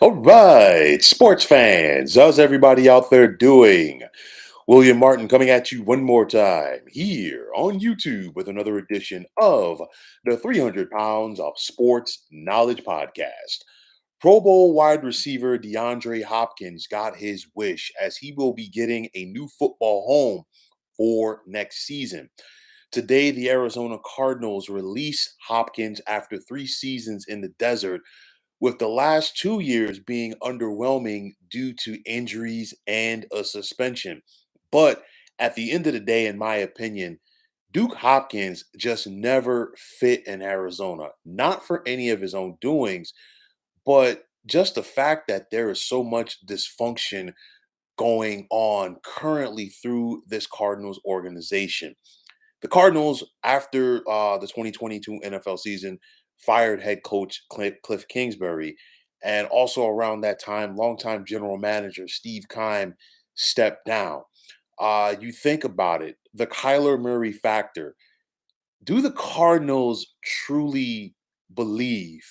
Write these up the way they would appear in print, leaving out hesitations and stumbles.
All right, sports fans, how's everybody out there doing? William Martin coming at you one more time here on YouTube with another edition of the 300 Pounds of Sports Knowledge Podcast. Pro Bowl wide receiver DeAndre Hopkins got his wish as he will be getting a new football home for next season. Today, the Arizona Cardinals released Hopkins after 3 seasons in the desert, with the last 2 years being underwhelming due to injuries and a suspension. But at the end of the day, in my opinion, Duke Hopkins just never fit in Arizona, not for any of his own doings, but just the fact that there is so much dysfunction going on currently through this Cardinals organization. The Cardinals, after the 2022 NFL season, fired head coach Cliff Kingsbury. And also around that time, longtime general manager Steve Keim stepped down. You think about it, the Kyler Murray factor. Do the Cardinals truly believe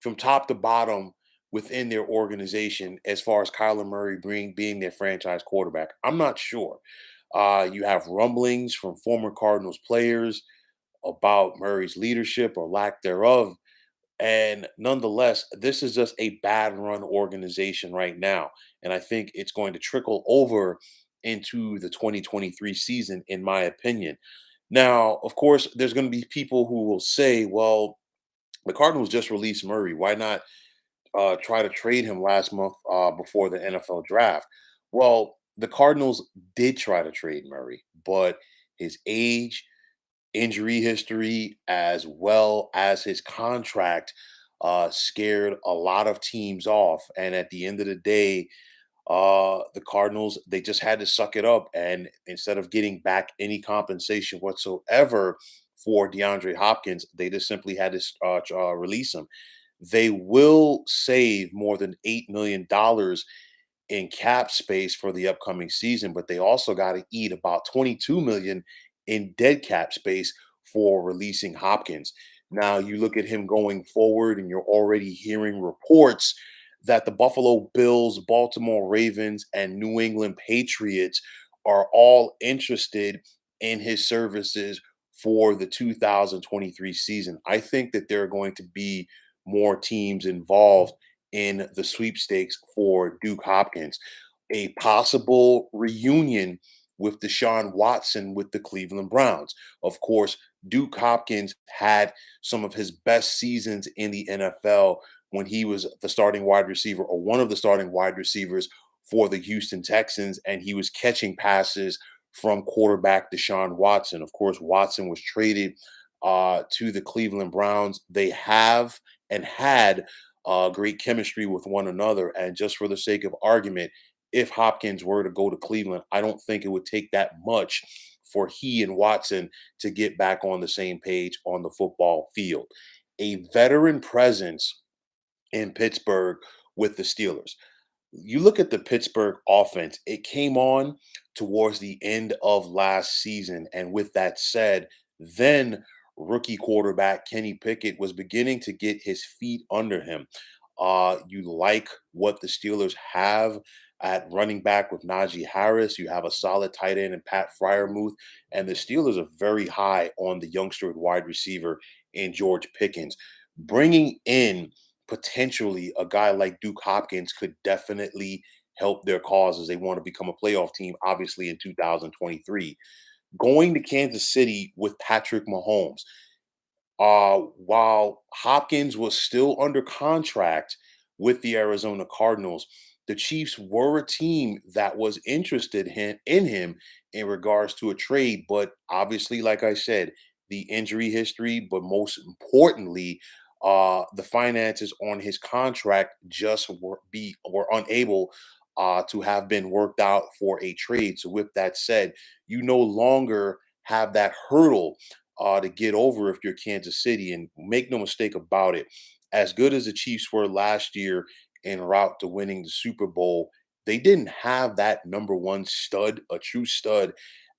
from top to bottom within their organization as far as Kyler Murray being their franchise quarterback? I'm not sure. You have rumblings from former Cardinals players about Murray's leadership or lack thereof. And nonetheless, this is just a bad run organization right now. And I think it's going to trickle over into the 2023 season, in my opinion. Now, of course, there's going to be people who will say, well, the Cardinals just released Murray. Why not try to trade him last month before the NFL draft? Well, the Cardinals did try to trade Murray, but his age, injury history, as well as his contract, scared a lot of teams off. And at the end of the day, the Cardinals, they just had to suck it up. And instead of getting back any compensation whatsoever for DeAndre Hopkins, they just simply had to release him. They will save more than $8 million in cap space for the upcoming season, but they also got to eat about 22 million in dead cap space for releasing Hopkins. Now you look at him going forward, and you're already hearing reports that the Buffalo Bills, Baltimore Ravens, and New England Patriots are all interested in his services for the 2023 season. I think that there are going to be more teams involved in the sweepstakes for Duke Hopkins. A possible reunion with Deshaun Watson with the Cleveland Browns. Of course, Duke Hopkins had some of his best seasons in the NFL when he was the starting wide receiver, or one of the starting wide receivers for the Houston Texans, and he was catching passes from quarterback Deshaun Watson. Of course, Watson was traded to the Cleveland Browns. They have and had great chemistry with one another. And just for the sake of argument, if Hopkins were to go to Cleveland, I don't think it would take that much for he and Watson to get back on the same page on the football field. A veteran presence in Pittsburgh with the Steelers. You look at the Pittsburgh offense, it came on towards the end of last season. And with that said, then rookie quarterback Kenny Pickett was beginning to get his feet under him. You like what the Steelers have at running back with Najee Harris. You have a solid tight end in Pat Fryermuth, and the Steelers are very high on the youngster at wide receiver in George Pickens. Bringing in potentially a guy like Duke Hopkins could definitely help their cause as they want to become a playoff team, obviously in 2023. Going to Kansas City with Patrick Mahomes. While Hopkins was still under contract with the Arizona Cardinals, the Chiefs were a team that was interested in him in regards to a trade. But obviously, like I said, the injury history, but most importantly, the finances on his contract just were unable to have been worked out for a trade. So, with that said, you no longer have that hurdle to get over if you're Kansas City. And make no mistake about it, as good as the Chiefs were last year en route to winning the Super Bowl, they didn't have that number one stud, a true stud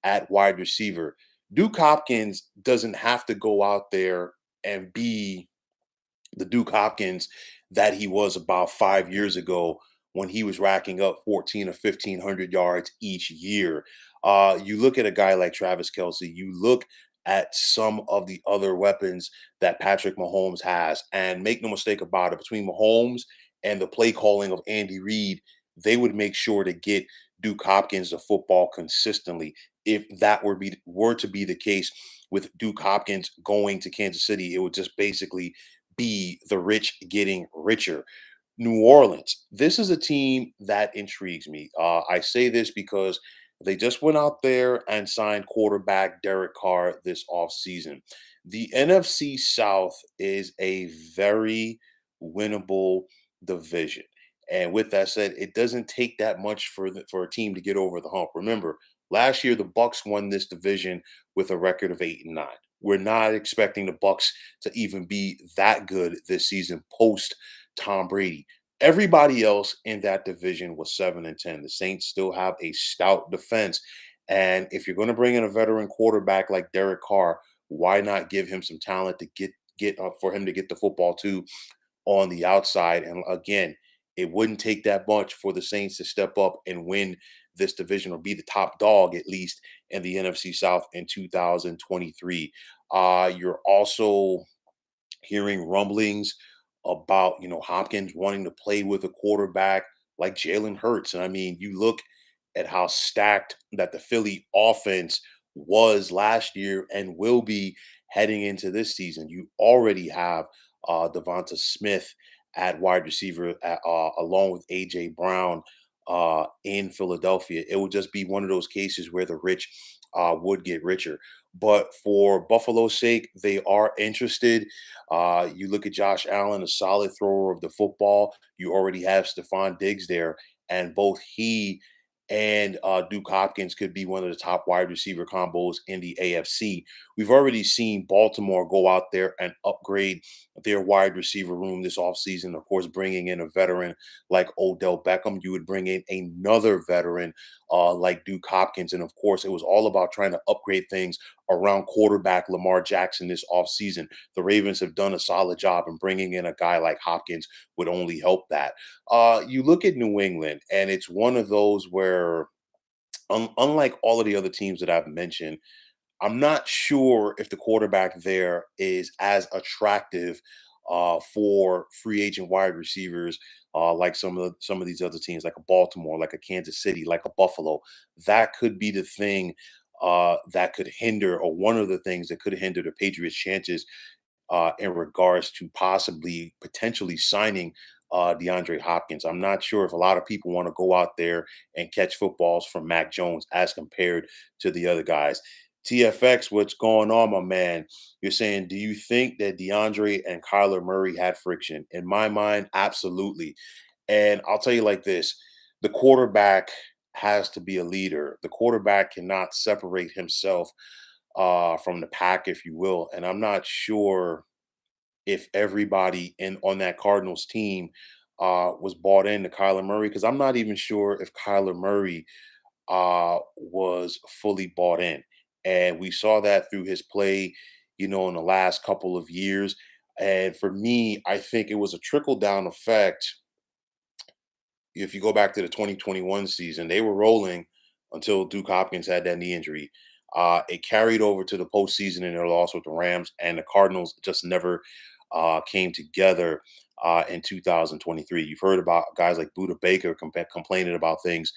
at wide receiver. Duke Hopkins doesn't have to go out there and be the Duke Hopkins that he was about 5 years ago when he was racking up 14 or 1500 yards each year. You look at a guy like Travis Kelsey, you look at some of the other weapons that Patrick Mahomes has, and make no mistake about it, between Mahomes and the play calling of Andy Reid, they would make sure to get Duke Hopkins the football consistently. If that were to be the case with Duke Hopkins going to Kansas City, it would just basically be the rich getting richer. New Orleans, this is a team that intrigues me. I say this because they just went out there and signed quarterback Derek Carr this offseason. The NFC South is a very winnable division. And with that said, it doesn't take that much for a team to get over the hump. Remember, last year the Bucks won this division with a record of 8-9. We're not expecting the Bucks to even be that good this season post Tom Brady. Everybody else in that division was 7-10. The Saints still have a stout defense. And if you're going to bring in a veteran quarterback like Derek Carr, why not give him some talent to get for him to get the football to on the outside? And again, it wouldn't take that much for the Saints to step up and win this division, or be the top dog at least in the NFC South in 2023. You're also hearing rumblings about, Hopkins wanting to play with a quarterback like Jalen Hurts. And I mean, you look at how stacked that the Philly offense was last year and will be heading into this season. You already have Devonta Smith at wide receiver, along with AJ Brown in Philadelphia. It would just be one of those cases where the rich would get richer. But for Buffalo's sake, they are interested. You look at Josh Allen, a solid thrower of the football. You already have Stephon Diggs there, and both he and Duke Hopkins could be one of the top wide receiver combos in the AFC. We've already seen Baltimore go out there and upgrade their wide receiver room this offseason. Of course, bringing in a veteran like Odell Beckham. You would bring in another veteran like Duke Hopkins. And of course, it was all about trying to upgrade things around quarterback Lamar Jackson this offseason. The Ravens have done a solid job, and bringing in a guy like Hopkins would only help that. You look at New England, and it's one of those where, unlike all of the other teams that I've mentioned, I'm not sure if the quarterback there is as attractive for free agent wide receivers, like some of these other teams, like a Baltimore, like a Kansas City, like a Buffalo. That could be the thing that could hinder, or one of the things that could hinder the Patriots' chances in regards to possibly potentially signing DeAndre Hopkins. I'm not sure if a lot of people want to go out there and catch footballs from Mac Jones as compared to the other guys. TFX, what's going on, my man? You're saying, do you think that DeAndre and Kyler Murray had friction? In my mind, absolutely. And I'll tell you like this: the quarterback has to be a leader. The quarterback cannot separate himself from the pack, if you will. And I'm not sure if everybody in on that Cardinals team was bought into Kyler Murray, because I'm not even sure if Kyler Murray was fully bought in. And we saw that through his play, in the last couple of years. And for me, I think it was a trickle down effect. If you go back to the 2021 season, they were rolling until Duke Hopkins had that knee injury. It carried over to the postseason in their loss with the Rams, and the Cardinals just never came together in 2023. You've heard about guys like Buda Baker complaining about things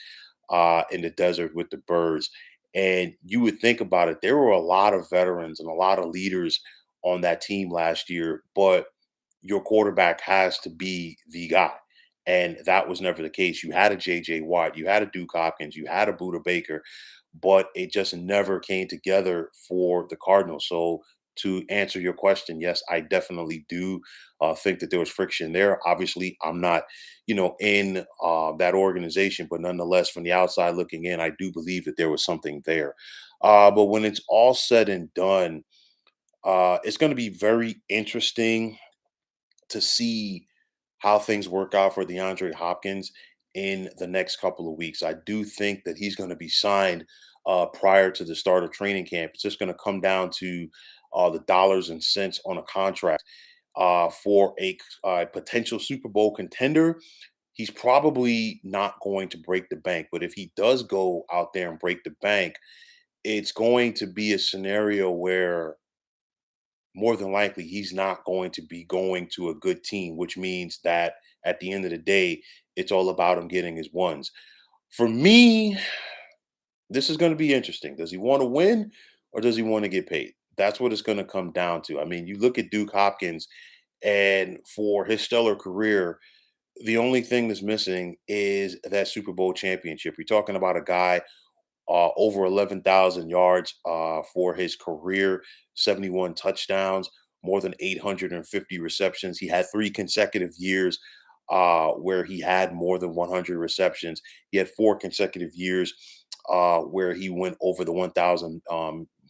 in the desert with the birds. And you would think about it, there were a lot of veterans and a lot of leaders on that team last year, but your quarterback has to be the guy. And that was never the case. You had a JJ Watt, you had a Duke Hopkins, you had a Buda Baker, but it just never came together for the Cardinals. So, to answer your question, yes, I definitely do think that there was friction there. Obviously, I'm not, in that organization, but nonetheless, from the outside looking in, I do believe that there was something there. But when it's all said and done, it's going to be very interesting to see how things work out for DeAndre Hopkins in the next couple of weeks. I do think that he's going to be signed prior to the start of training camp. It's just going to come down to the dollars and cents on a contract. for a potential Super Bowl contender, he's probably not going to break the bank. But if he does go out there and break the bank, it's going to be a scenario where more than likely he's not going to be going to a good team, which means that at the end of the day, it's all about him getting his ones. For me, this is going to be interesting. Does he want to win or does he want to get paid? That's what it's going to come down to. I mean, you look at Duke Hopkins, and for his stellar career, the only thing that's missing is that Super Bowl championship. You're talking about a guy over 11,000 yards for his career, 71 touchdowns, more than 850 receptions. He had 3 consecutive years where he had more than 100 receptions. He had 4 consecutive years where he went over the 1,000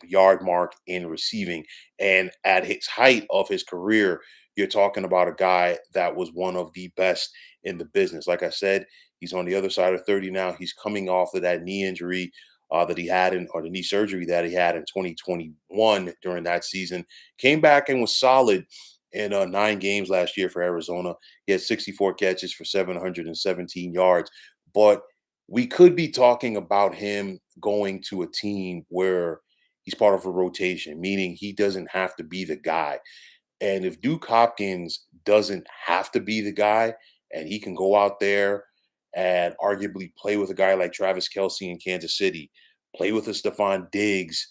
yard mark in receiving. And at his height of his career, you're talking about a guy that was one of the best in the business. Like I said, he's on the other side of 30 now. He's coming off of that knee injury that he had or the knee surgery that he had in 2021 during that season. Came back and was solid in 9 games last year for Arizona. He had 64 catches for 717 yards. But we could be talking about him going to a team where he's part of a rotation, meaning he doesn't have to be the guy. And if Duke Hopkins doesn't have to be the guy and he can go out there and arguably play with a guy like Travis Kelsey in Kansas City, play with a Stephon Diggs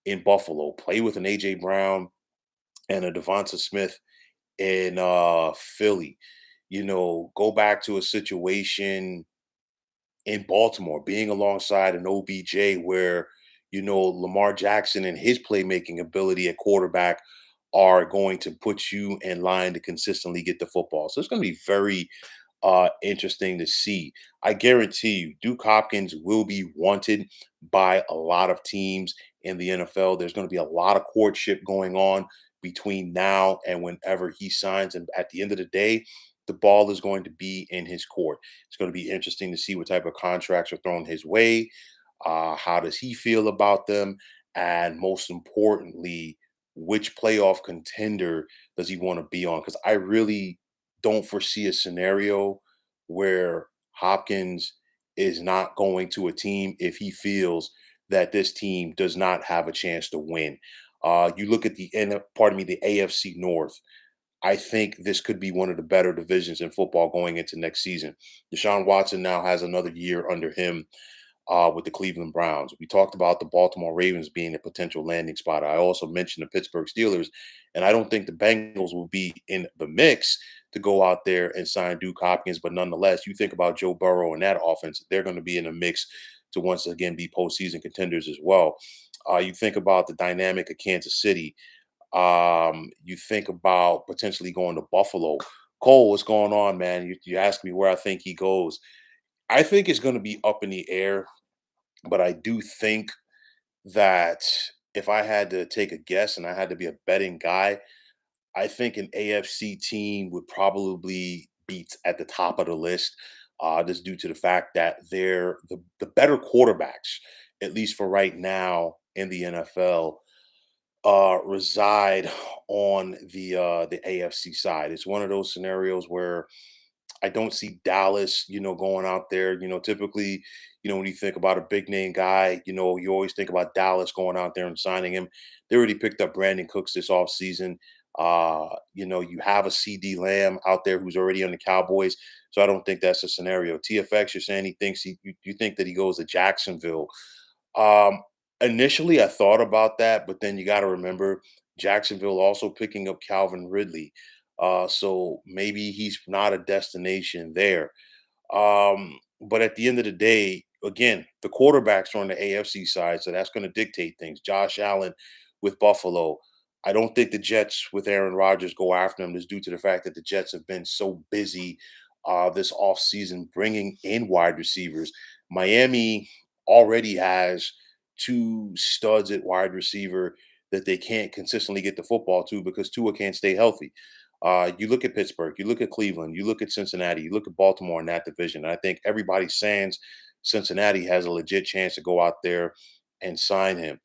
in Buffalo, play with an AJ Brown and a Devonta Smith in Philly, go back to a situation in Baltimore, being alongside an OBJ where, Lamar Jackson and his playmaking ability at quarterback are going to put you in line to consistently get the football. So it's going to be very interesting to see. I guarantee you, Duke Hopkins will be wanted by a lot of teams in the NFL. There's going to be a lot of courtship going on between now and whenever he signs. And at the end of the day, the ball is going to be in his court. It's going to be interesting to see what type of contracts are thrown his way. How does he feel about them? And most importantly, which playoff contender does he want to be on? Because I really don't foresee a scenario where Hopkins is not going to a team if he feels that this team does not have a chance to win. You look at the AFC North. I think this could be one of the better divisions in football going into next season. Deshaun Watson now has another year under him with the Cleveland Browns. We talked about the Baltimore Ravens being a potential landing spot. I also mentioned the Pittsburgh Steelers, and I don't think the Bengals will be in the mix to go out there and sign Duke Hopkins. But nonetheless, you think about Joe Burrow and that offense, they're going to be in a mix to once again be postseason contenders as well. You think about the dynamic of Kansas City. You think about potentially going to Buffalo. Cole, what's going on, man? You ask me where I think he goes. I think it's going to be up in the air, but I do think that if I had to take a guess and I had to be a betting guy, I think an AFC team would probably be at the top of the list. Just due to the fact that they're the better quarterbacks, at least for right now in the NFL, reside on the AFC side. It's one of those scenarios where I don't see Dallas, going out there. Typically, when you think about a big name guy, you always think about Dallas going out there and signing him. They already picked up Brandon Cooks this offseason. You have a CD Lamb out there who's already on the Cowboys. So I don't think that's a scenario. TFX, you're saying he thinks you think that he goes to Jacksonville. Um, Initially, I thought about that, but then you got to remember Jacksonville also picking up Calvin Ridley. So maybe he's not a destination there. But at the end of the day, again, the quarterbacks are on the AFC side, so that's going to dictate things. Josh Allen with Buffalo. I don't think the Jets with Aaron Rodgers go after him just due to the fact that the Jets have been so busy this offseason bringing in wide receivers. Miami already has two studs at wide receiver that they can't consistently get the football to because Tua can't stay healthy. You look at Pittsburgh, you look at Cleveland, you look at Cincinnati, you look at Baltimore in that division. And I think everybody sans Cincinnati has a legit chance to go out there and sign him.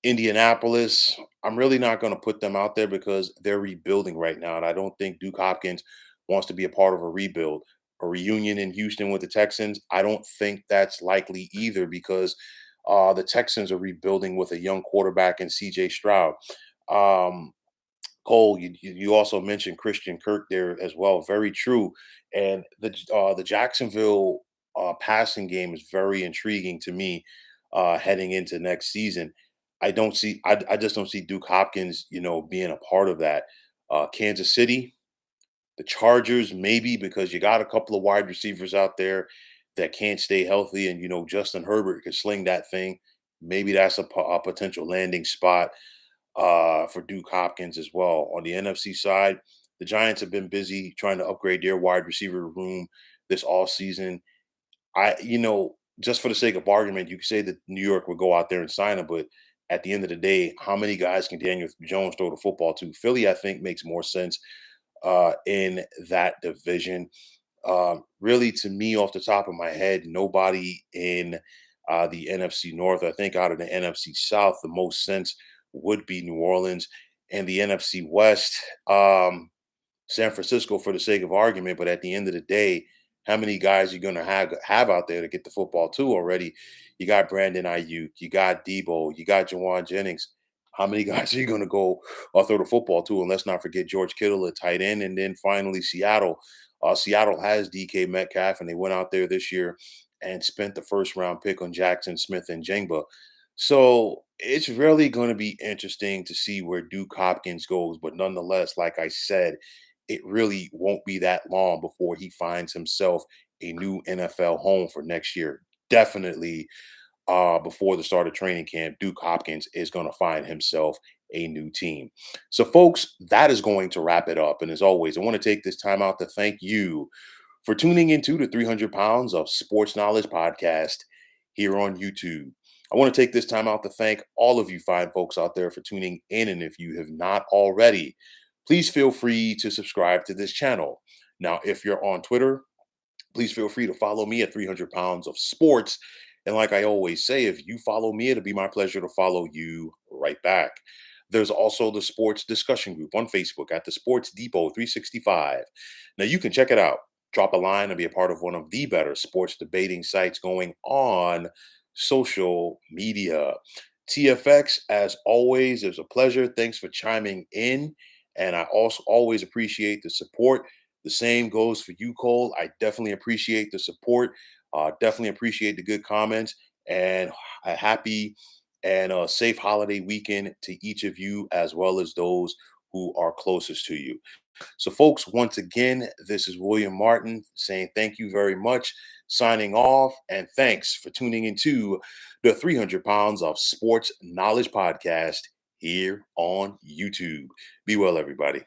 Indianapolis, I'm really not going to put them out there because they're rebuilding right now. And I don't think Duke Hopkins wants to be a part of a rebuild. A reunion in Houston with the Texans, I don't think that's likely either because the Texans are rebuilding with a young quarterback in CJ Stroud. Um, Cole, you also mentioned Christian Kirk there as well. Very true. And the Jacksonville passing game is very intriguing to me heading into next season. I just don't see Duke Hopkins, being a part of that. Kansas City, the Chargers, maybe because you got a couple of wide receivers out there that can't stay healthy, and Justin Herbert can sling that thing. Maybe that's a potential landing spot for Duke Hopkins as well. On the NFC side, the Giants have been busy trying to upgrade their wide receiver room this all season. Just for the sake of argument, you could say that New York would go out there and sign him, but at the end of the day, how many guys can Daniel Jones throw the football to? Philly, I think, makes more sense in that division. Really, to me, off the top of my head, nobody in the NFC North. I think out of the NFC South, the most sense would be New Orleans, and the NFC West. San Francisco for the sake of argument, but at the end of the day, how many guys you're gonna have out there to get the football to already? You got Brandon Ayuk, you got Debo, you got Jawan Jennings. How many guys are you gonna go throw the football to? And let's not forget George Kittle at tight end, and then finally Seattle. Seattle has DK Metcalf, and they went out there this year and spent the first round pick on Jackson Smith and Jengba. So it's really going to be interesting to see where Duke Hopkins goes. But nonetheless, like I said, it really won't be that long before he finds himself a new NFL home for next year. Definitely before the start of training camp, Duke Hopkins is going to find himself a new team. So, folks, that is going to wrap it up. And as always, I want to take this time out to thank you for tuning into the 300 Pounds of Sports Knowledge podcast here on YouTube. I want to take this time out to thank all of you fine folks out there for tuning in. And if you have not already, please feel free to subscribe to this channel. Now, if you're on Twitter, please feel free to follow me at 300 Pounds of Sports. And like I always say, if you follow me, it'll be my pleasure to follow you right back. There's also the sports discussion group on Facebook at the Sports Depot 365. Now you can check it out. Drop a line and be a part of one of the better sports debating sites going on social media. TFX, as always, is a pleasure. Thanks for chiming in. And I also always appreciate the support. The same goes for you, Cole. I definitely appreciate the support. Definitely appreciate the good comments, and a happy and a safe holiday weekend to each of you, as well as those who are closest to you. So, folks, once again, this is William Martin saying thank you very much, signing off, and thanks for tuning into the 300 Pounds of Sports Knowledge podcast here on YouTube. Be well, everybody.